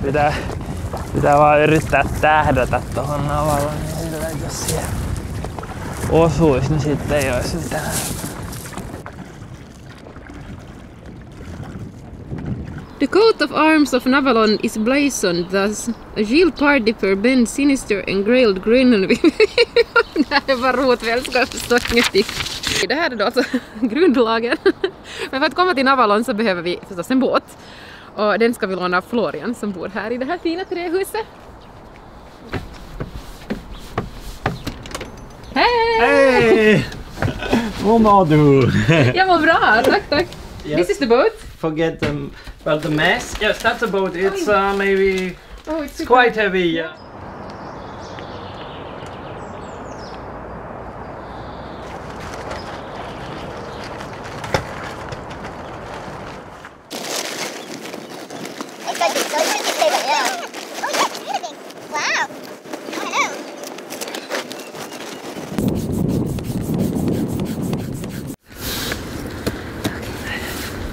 Pitää vaan yrittää tähdätä tohon Navalonin sillä, että jos siellä osuis, niin sitten ei ois mitään. The coat of arms of Navalon is blazoned thus. A shield par dipper bend sinister engrailed green. Det här är bara rotvälska, jag förstår ingenting. Det här är då alltså grundlagen. Men för att komma till Navalon så behöver vi förstås en båt. Och den ska vi låna av Florian som bor här i det här fina trähuset. Hej! Hej! Hur mår du? Jag mår bra, tack. Yes. This is the boat. Forget the mess. Yes, that's a boat. It's maybe it's quite heavy. Yeah.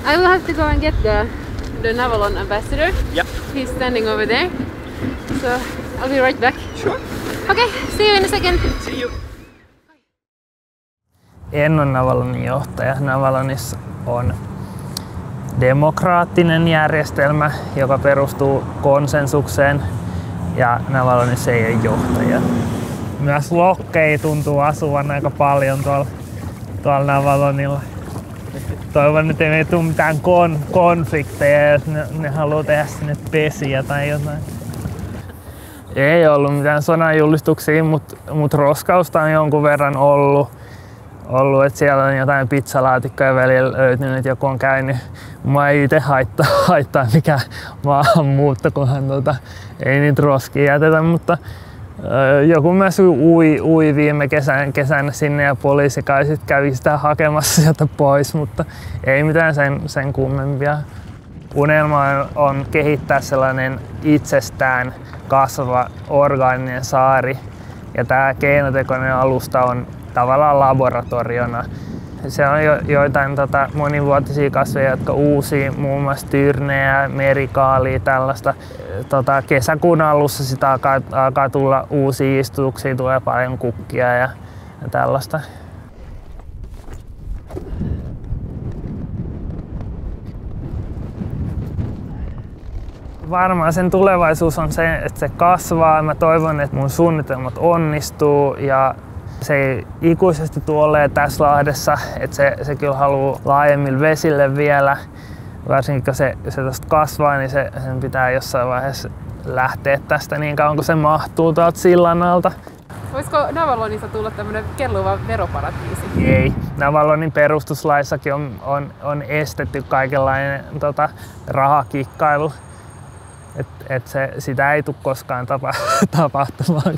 I will have to go and get the Navalon ambassador. Yep. He's standing over there. So I'll be right back. Sure. Okay, see you in a second. See you. En ole Navalonin johtaja. Navalonissa on demokraattinen järjestelmä, joka perustuu konsensukseen, ja Navalonissa ei ole johtaja. Myös lokkeja tuntuu asuvan aika paljon tuolla Navalonilla. Toivon, että ei tule mitään konflikteja, jos ne haluaa tehdä sinne pesiä tai jotain. Ei ollut mitään sodanjulistuksia, mutta roskausta on jonkun verran ollut, että siellä on jotain pizzalaatikkoja välillä löytynyt, että joku on käynyt. Mua ei itse haittaa mikään maahanmuutto, kunhan ei niitä roskia jätetä, mutta joku myös ui viime kesänä sinne ja poliisi kai sit kävi sitä hakemassa sieltä pois, mutta ei mitään sen kummempia. Unelma on kehittää sellainen itsestään kasvava orgaaninen saari, ja tämä keinotekoinen alusta on tavallaan laboratoriona. Se on joitain monivuotisia kasveja, jotka uusii muun muassa tyrnejä, merikaalia, tällaista. Kesäkuun alussa sitä alkaa tulla uusia istutuksia, tulee paljon kukkia ja tällaista. Varmaan sen tulevaisuus on se, että se kasvaa. Mä toivon, että mun suunnitelmat onnistuu ja se ei ikuisesti tule olemaan tässä Lahdessa, että se kyllä haluaa laajemmille vesille vielä. Varsinkin kun se tästä kasvaa, niin sen pitää jossain vaiheessa lähteä tästä niin kauan kuin se mahtuu tuolta sillan alta. Voisiko Navalonissa tulla tämmöinen kelluva veroparatiisi? Ei. Navalonin perustuslaissakin on estetty kaikenlainen rahakikkailu. Sitä ei tule koskaan tapahtumaan.